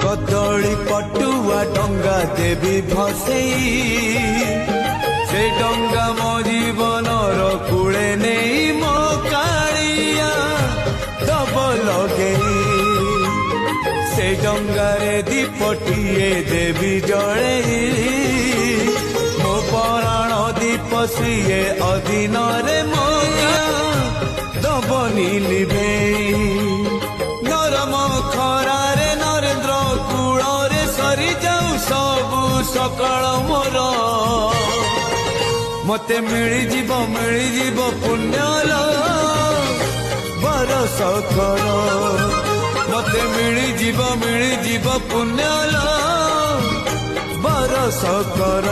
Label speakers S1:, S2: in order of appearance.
S1: कदली पटुआ डंगा देवी भसई से डंगा मो जीवनर कूले नहीं मो कालिया दब लगे से डंगारे दीपटिए देवी जड़े मो पराण दीप सीए अधीन रे मोया दबनी लिभे नरम खरारे नरेंद्र कूଳରେ सरी जाऊ सबु सकाळ मोर मते मिलिଯିବ पुण्यल बरस कर मते मिलिଯିବ पुण्यल बरस कर।